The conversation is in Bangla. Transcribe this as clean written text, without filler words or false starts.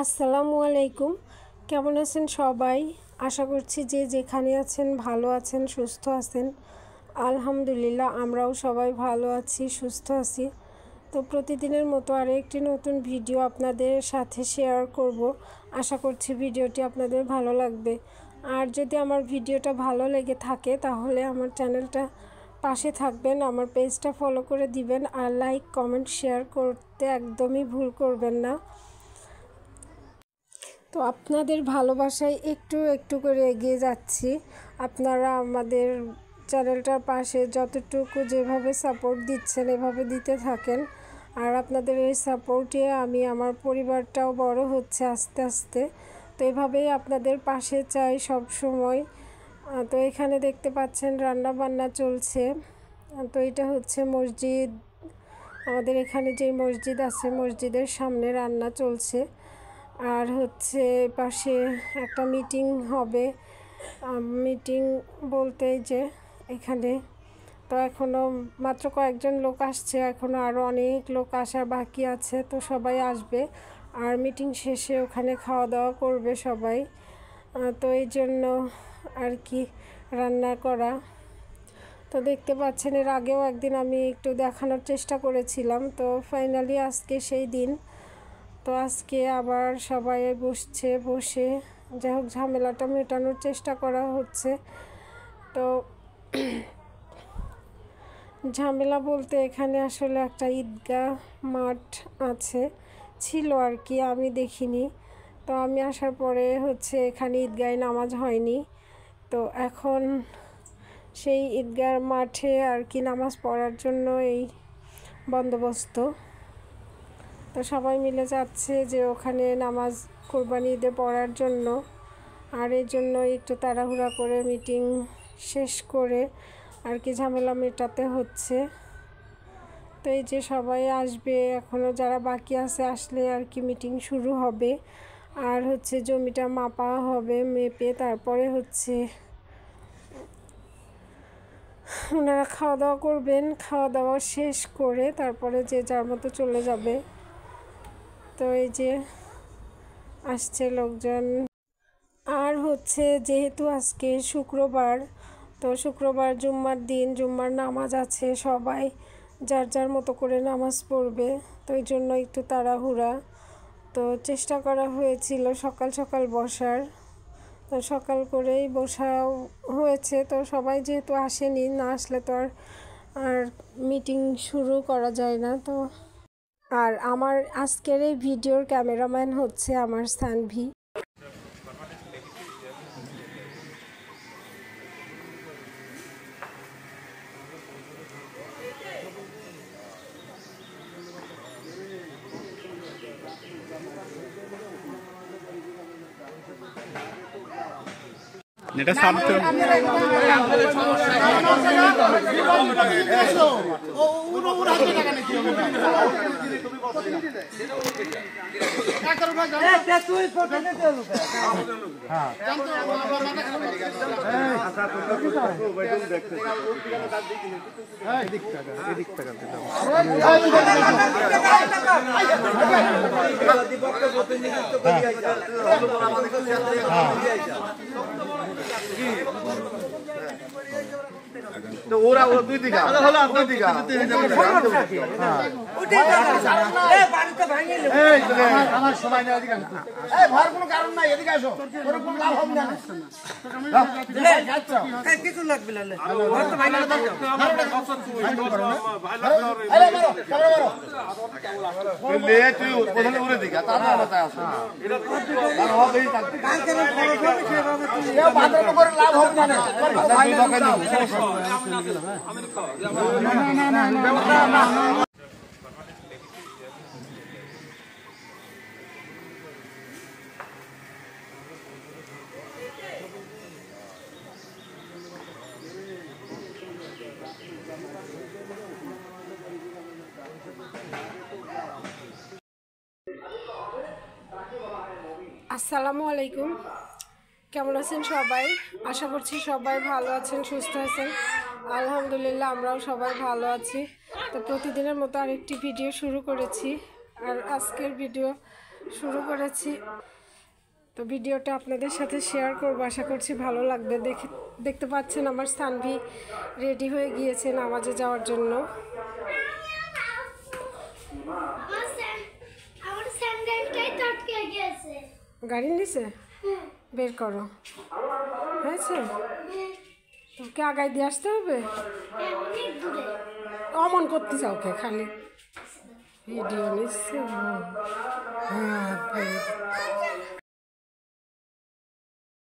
আসসালামু আলাইকুম। কেমন আছেন সবাই? আশা করছি যে যেখানে আছেন ভালো আছেন, সুস্থ আছেন। আলহামদুলিল্লাহ আমরাও সবাই ভালো আছি, সুস্থ আছি। তো প্রতিদিনের মতো আরও একটি নতুন ভিডিও আপনাদের সাথে শেয়ার করব। আশা করছি ভিডিওটি আপনাদের ভালো লাগবে। আর যদি আমার ভিডিওটা ভালো লেগে থাকে তাহলে আমার চ্যানেলটা পাশে থাকবেন, আমার পেজটা ফলো করে দিবেন, আর লাইক কমেন্ট শেয়ার করতে একদমই ভুল করবেন না। তো আপনাদের ভালোবাসায় একটু একটু করে এগিয়ে যাচ্ছি। আপনারা আমাদের চ্যানেলটার পাশে যতটুকু যেভাবে সাপোর্ট দিচ্ছেন এভাবে দিতে থাকেন। আর আপনাদের এই সাপোর্টে আমি আমার পরিবারটাও বড় হচ্ছে আস্তে আস্তে। তো এভাবেই আপনাদের পাশে চাই সব সময়। তো এখানে দেখতে পাচ্ছেন রান্না বান্না চলছে। তো এটা হচ্ছে মসজিদ, আমাদের এখানে যে মসজিদ আছে মসজিদের সামনে রান্না চলছে। আর হচ্ছে পাশে একটা মিটিং হবে, মিটিং বলতে যে এখানে তো এখনও মাত্র কয়েকজন লোক আসছে, এখনও আরও অনেক লোক আসার বাকি আছে। তো সবাই আসবে আর মিটিং শেষে ওখানে খাওয়া দাওয়া করবে সবাই। তো এই জন্য আর কি রান্না করা। তো দেখতে পাচ্ছেন এর আগেও একদিন আমি একটু দেখানোর চেষ্টা করেছিলাম। তো ফাইনালি আজকে সেই দিন। তো আজকে আবার সবাই বসে যাই হোক ঝামেলাটা মেটানোর চেষ্টা করা হচ্ছে। তো ঝামেলা বলতে এখানে আসলে একটা ঈদগাহ মাঠ ছিল আর কি, আমি দেখিনি। তো আমি আসার পরে হচ্ছে এখানে ঈদগাহে নামাজ হয়নি। তো এখন সেই ঈদগাহ মাঠে আর কি নামাজ পড়ার জন্য এই বন্দোবস্ত। তো সবাই মিলে যাচ্ছে যে ওখানে নামাজ কোরবানি ঈদে পড়ার জন্য। আর এই জন্য একটু তাড়াহুড়া করে মিটিং শেষ করে আর কি ঝামেলা মেটাতে হচ্ছে। তো এই যে সবাই আসবে, এখনও যারা বাকি আছে আসলে আর কি মিটিং শুরু হবে। আর হচ্ছে জমিটা মাপা হবে, মেপে তারপরে হচ্ছে ওনারা খাওয়া দাওয়া করবেন। খাওয়া দাওয়া শেষ করে তারপরে যে যার মতো চলে যাবে। তো এই যে আসছে লোকজন। আর হচ্ছে যেহেতু আজকে শুক্রবার, তো শুক্রবার জুম্মার দিন, জুম্মার নামাজ আছে, সবাই যার যার মতো করে নামাজ পড়বে। তো এই জন্য একটু তাড়াহুড়া। তো চেষ্টা করা হয়েছিল সকাল সকাল বসার, তো সকাল করেই বসা হয়েছে। তো সবাই যেহেতু আসেনি, না আসলে তো আর মিটিং শুরু করা যায় না। তো আর আমার আজকের এই ভিডিওর ক্যামেরাম্যান হচ্ছে আমার সানভি। এটা সাবতে তো ওরা দুই দিকে হলো দুই দিকে আমার সময় নেই, এদিকে ভয়ের কোনো কারণ নাই, এদিকে আসো, তোর কোনো লাভ হবে না, কিছু লাগবে না তুই প্রথমে উড়ে দিকে তারপর মাথায় আসো, লাভ হবে না। আসসালামু আলাইকুম। কেমন আছেন সবাই? আশা করছি সবাই ভালো আছেন, সুস্থ আছেন। আলহামদুলিল্লাহ আমরাও সবাই ভালো আছি। তো প্রতিদিনের মতো আরেকটি ভিডিও শুরু করেছি। আর আজকের ভিডিও শুরু করেছি। তো ভিডিওটা আপনাদের সাথে শেয়ার করবো, আশা করছি ভালো লাগবে। দেখতে পাচ্ছেন আমার সানভি রেডি হয়ে গিয়েছে নামাজে যাওয়ার জন্য। গাড়ি নিচে বের করো, হয়েছে? তোকে আগায় দিয়ে আসতে হবে। অমন করতে চাও কে? খালি ভিডিও নিচ্ছে। হ্যাঁ